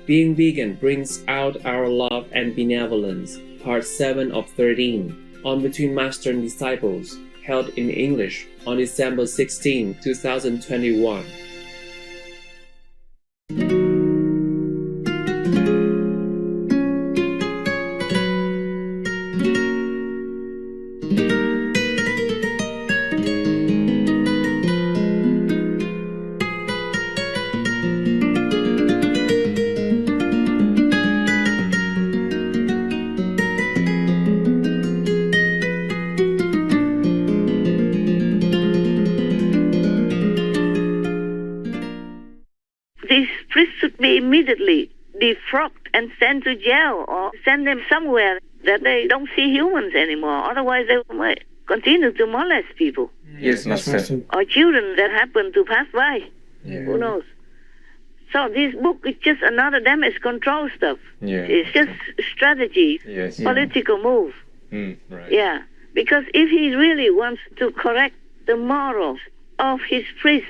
Being vegan brings out our love and benevolence, part 7 of 13, on Between Master and Disciples, held in English on December 16, 2021. These priests should be immediately defrocked and sent to jail or send them somewhere that they don't see humans anymore. Otherwise, they might continue to molest people. Yes, Master. Or children that happen to pass by. Yeah. Who knows? So this book is just another damage control stuff. Yeah. It's just strategy, Yes. political move. Right. Yeah. Because if he really wants to correct the morals of his priests,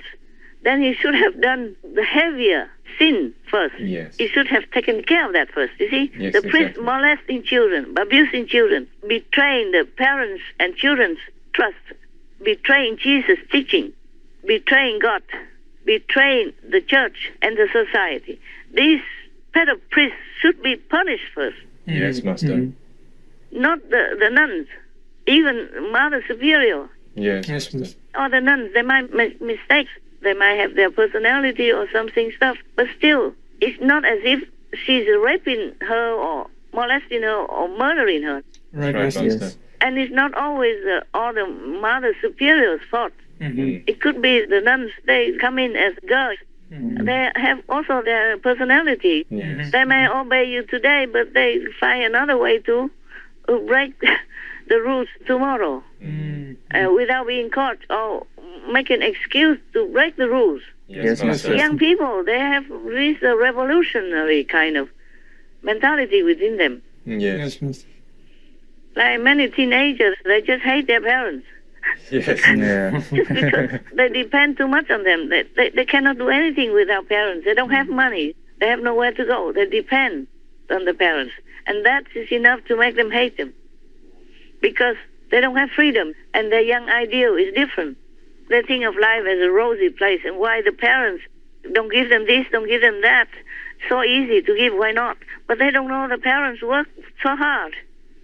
then he should have done the heavier sin first. Yes. He should have taken care of that first, you see? Yes, the priest exactly. molesting children, abusing children, betraying the parents' and children's trust, betraying Jesus' teaching, betraying God, betraying the church and the society. These pedo priests should be punished first, Yes, Master. not the nuns, even Mother Superior. Yes. Yes, Master. Or the nuns, they might make mistakes. They might have their personality or something stuff. But still, it's not as if she's raping her or molesting her or murdering her. Right, Right, Master. Master. Yes. And it's not always all the Mother Superior's fault. It could be the nuns, they come in as girls. They have also their personality. Yes. They may obey you today, but they find another way to break the rules tomorrow without being caught or make an excuse to break the rules. Yes, Master. Young people, they have this revolutionary kind of mentality within them. Yes. Yes, Master. Like many teenagers, they just hate their parents. Yes. Yeah. Just because they depend too much on them. They cannot do anything without parents. They don't have money. They have nowhere to go. They depend on the parents. And that is enough to make them hate them. Because they don't have freedom. And their young ideal is different. They think of life as a rosy place. And why the parents don't give them this, don't give them that. So easy to give, why not? But they don't know the parents work so hard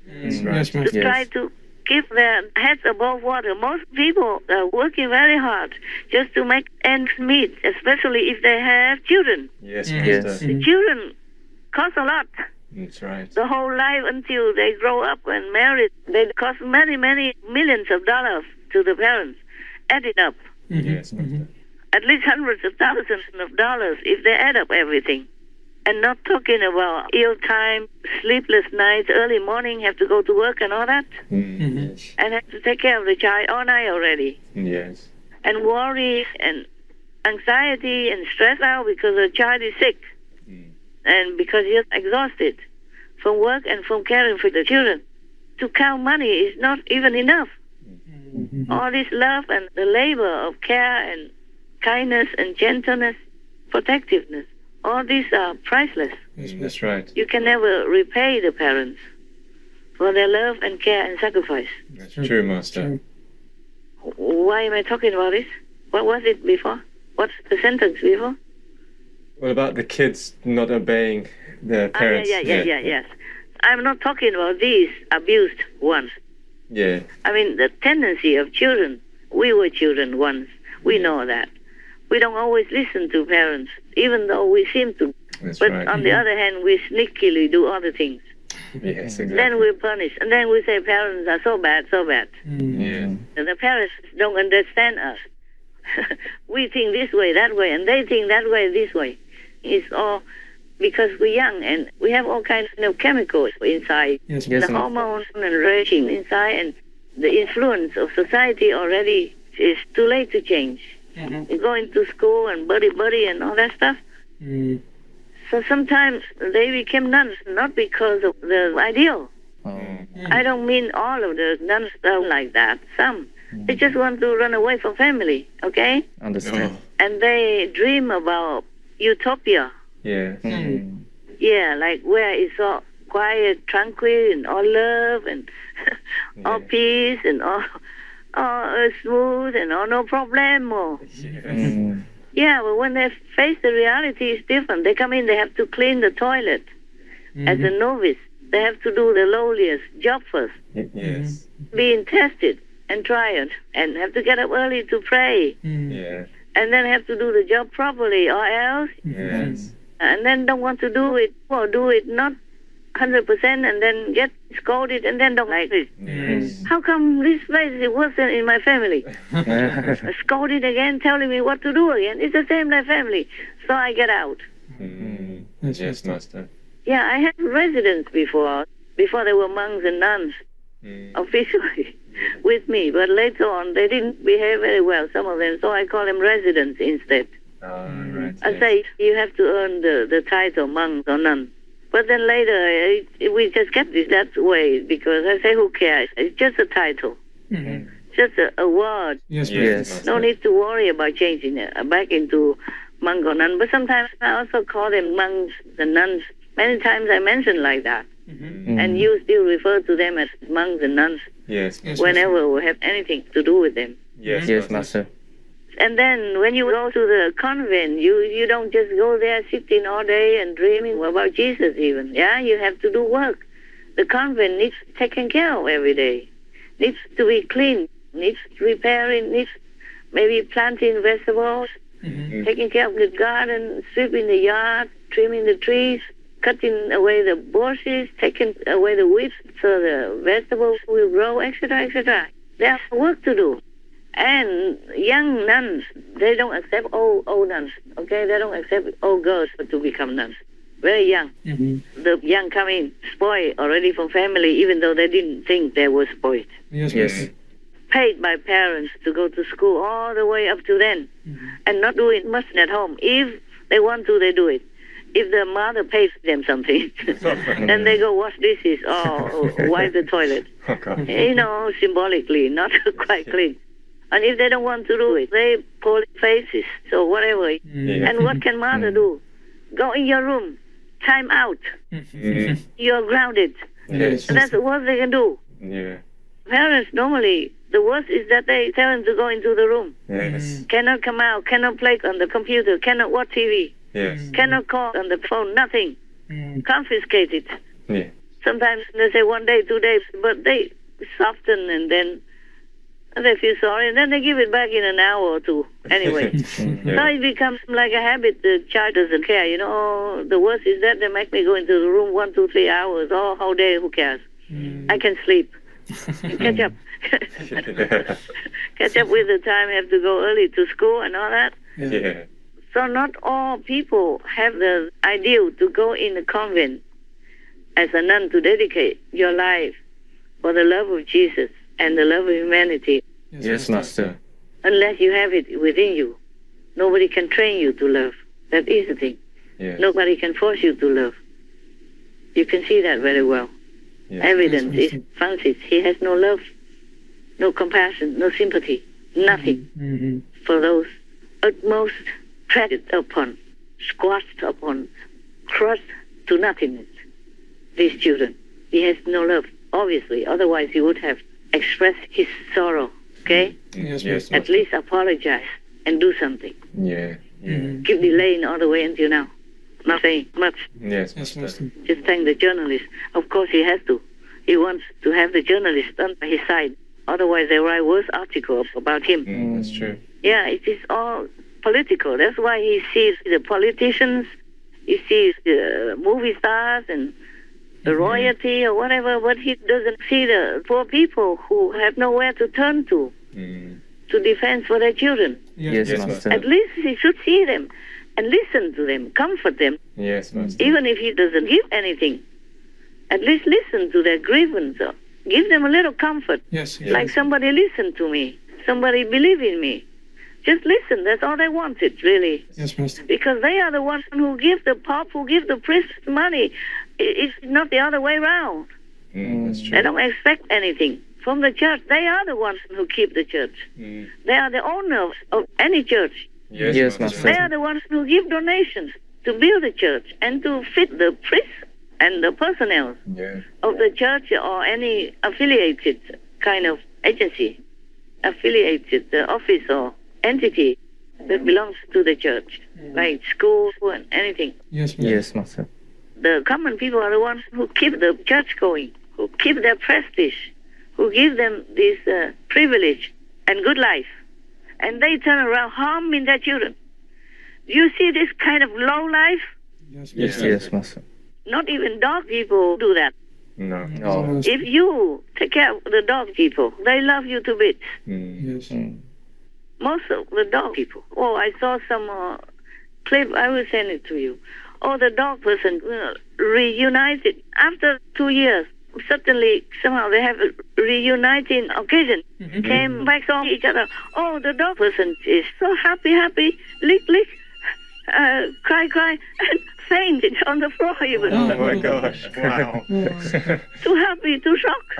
Yes, to Master. try to keep their heads above water. Most people are working very hard just to make ends meet, especially if they have children. Yes, Yes. Master. The children cost a lot. That's right. The whole life until they grow up and married, they cost many, many millions of dollars to the parents. Add it up. Yes, Master. At least hundreds of thousands of dollars if they add up everything. And not talking about ill time, sleepless nights, early morning, have to go to work and all that. Yes. And have to take care of the child all night already. Yes. And worry and anxiety and stress out because the child is sick. And because you're exhausted from work and from caring for the children. To count money is not even enough. All this love and the labor of care and kindness and gentleness, protectiveness, all these are priceless. That's right. You can never repay the parents for their love and care and sacrifice. That's true, Master. Why am I talking about this? What was it before? What's the sentence before? What about the kids not obeying their parents? Yes. I'm not talking about these abused ones. Yeah. I mean, the tendency of children. We were children once. We know that. We don't always listen to parents, even though we seem to. That's But right. on the other hand, we sneakily do other things. Yes, exactly. Then we're punished. And then we say parents are so bad, so bad. Yeah. And the parents don't understand us. We think this way, that way, and they think that way, this way. It's all because we're young and we have all kinds of chemicals inside. Yes, The hormones and raging inside, and the influence of society already is too late to change. Going to school and buddy and all that stuff. So sometimes they became nuns not because of the ideal. I don't mean all of the nuns are like that. Some. They just want to run away from family, okay? Understand. And they dream about utopia. Yeah. Yeah, like where it's all quiet, tranquil, and all love, and all peace, and all smooth, and all no problem. Or yeah, but when they face the reality, it's different. They come in, they have to clean the toilet as a novice. They have to do the lowliest job first. Yes. Being tested and tried, and have to get up early to pray, Yeah. and then have to do the job properly, or else, Yes. and then don't want to do it, or do it not 100%, and then get scolded, and then don't like it. Yes. How come this place is worse than in my family? Scolded again, telling me what to do again. It's the same like family. So I get out. Yes, Master. Yeah, I had residents before they were monks and nuns, officially, with me. But later on, they didn't behave very well, some of them, so I call them residents instead. Right. I say, you have to earn the title monk or nun. But then later, we just kept it that way, because I say, who cares? It's just a title. Just a word. Yes. No need to worry about changing it back into monk or nun. But sometimes I also call them monks and nuns. Many times I mention like that. And you still refer to them as monks and nuns Yes. whenever we have anything to do with them. Yes, Master. And then when you go to the convent, you don't just go there sitting all day and dreaming about Jesus even. Yeah, you have to do work. The convent needs taken care of every day. Needs to be clean. Needs repairing. Needs maybe planting vegetables. Taking care of the garden, sweeping the yard, trimming the trees, cutting away the bushes, taking away the weeds so the vegetables will grow, etc., etc. There's work to do. And young nuns, they don't accept old nuns, okay? They don't accept old girls to become nuns. Very young. The young come in, spoiled already from family, even though they didn't think they were spoiled. Yes. Paid by parents to go to school all the way up to then, and not doing much at home. If they want to, they do it. If the mother pays them something, then they go wash dishes or wipe the toilet. You know, symbolically, not quite clean. And if they don't want to do it, they pull faces, so whatever. And what can mother do? Go in your room, time out. You're grounded. Yes. That's the worst they can do. Yeah. Parents normally, the worst is that they tell them to go into the room. Yes. Cannot come out, cannot play on the computer, cannot watch TV, Yes. cannot call on the phone, nothing. Confiscated. Yeah. Sometimes they say 1 day, 2 days, but they soften and then they feel sorry, and then they give it back in an hour or two. Anyway, so it becomes like a habit. The child doesn't care. You know, oh, the worst is that they make me go into the room 1, 2, 3 hours. Oh, whole day, who cares? I can sleep. Catch up. Catch up with the time. Have to go early to school and all that. Yeah. So not all people have the ideal to go in a convent as a nun to dedicate your life for the love of Jesus and the love of humanity. Yes, Master. Unless you have it within you. Nobody can train you to love. That is the thing. Yes. Nobody can force you to love. You can see that very well. Yes. Evidence is Francis. He has no love, no compassion, no sympathy, nothing for those utmost treaded upon, squashed upon, crushed to nothingness. These children. He has no love, obviously. Otherwise, he would have expressed his sorrow. Okay? Yes. At least apologize and do something. Yeah. Keep delaying all the way until now. Not saying much. Yes, Master. Just thank the journalist. Of course, he has to. He wants to have the journalist on his side. Otherwise, they write worse articles about him. That's true. Yeah, it is all political. That's why he sees the politicians, he sees the movie stars and the royalty or whatever, but he doesn't see the poor people who have nowhere to turn to defend for their children. Yes, Master. At least he should see them and listen to them, comfort them, Yes, Master. even if he doesn't give anything. At least listen to their grievance. Or give them a little comfort. Yes. Like somebody listened to me. Somebody believed in me. Just listen. That's all they wanted, really. Yes, Master. Because they are the ones who give the pope, who give the priest money. It's not the other way around. That's true. They don't expect anything from the church. They are the ones who keep the church. They are the owners of any church. Yes, Master. They are the ones who give donations. to build a church and to fit the priests and the personnel of the church or any affiliated kind of agency, affiliated office or entity that belongs to the church, like school and anything. Yes, Master. Yes, Master. The common people are the ones who keep the church going, who keep their prestige, who give them this privilege and good life. And they turn around harming their children. Do you see this kind of low life? Yes, Yes, Master. Yes, Master. Not even dog people do that. No. No, Master. If you take care of the dog people, they love you to bits. Yes. Most of the dog people. Oh, I saw some clip. I will send it to you. Oh, the dog person reunited after 2 years. Suddenly, somehow they have a reuniting occasion. Came back, saw each other. Oh, the dog person is so happy, lick, cry, and fainted on the floor even. Oh my gosh. Wow. Too happy, too shocked.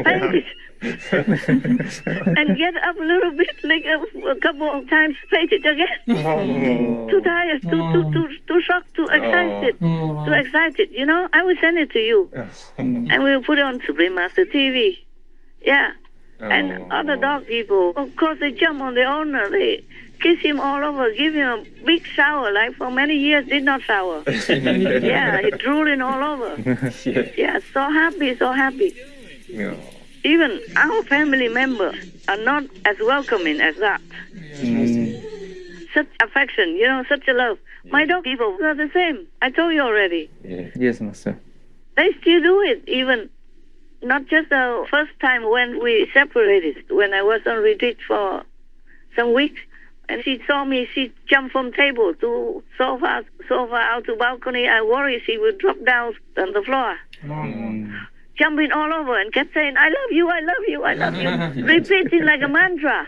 Fainted. And get up a little bit, like a couple of times, fainted again. Oh. Too tired, too shocked, too excited. Too excited. You know, I will send it to you. And we'll put it on Supreme Master TV. Yeah. And other dog people, of course, they jump on the owner. They kiss him all over, give him a big shower, like for many years did not shower. Yeah, he drooling all over. Yeah, so happy. Yeah. Even our family members are not as welcoming as that. Such affection, you know, such a love. My dog people are the same. I told you already. Yes, Master. They still do it, even not just the first time when we separated, when I was on retreat for some weeks. And she saw me, she jumped from table to sofa out to balcony. I worried she would drop down on the floor. Jumping all over and kept saying, I love you, repeating like a mantra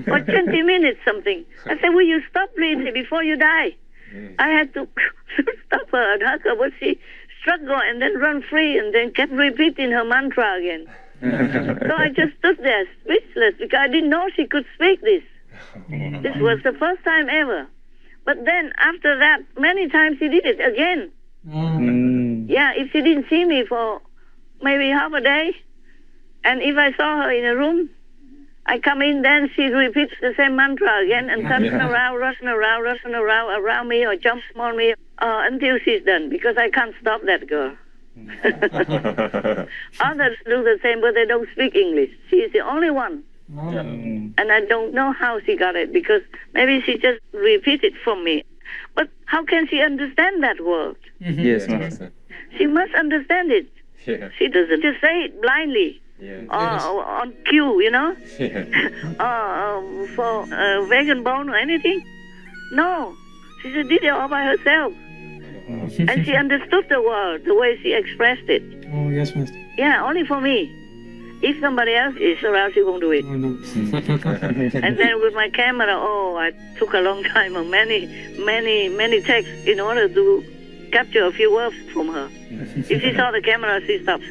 for 20 minutes something. I said, will you stop please before you die? I had to stop her and hug her, but she struggled and then run free and then kept repeating her mantra again. So I just stood there speechless because I didn't know she could speak this. This was the first time ever. But then after that, many times she did it again. Yeah, if she didn't see me for maybe half a day, and if I saw her in a room, I come in, then she repeats the same mantra again and turns around, rushing around me or jumps on me until she's done, because I can't stop that girl. Others do the same, but they don't speak English. She's the only one. And I don't know how she got it, because maybe she just repeated from me. But how can she understand that word? Yes, Master. She must understand it. Yeah. She doesn't just say it blindly or on cue, you know, for vegan bone or anything. No, she just did it all by herself. And she understood the word, the way she expressed it. Oh, yes, Master. Yeah, only for me. If somebody else is around, she won't do it. Oh, no. And then with my camera, I took a long time and many takes in order to capture a few words from her. If she saw the camera, she stops.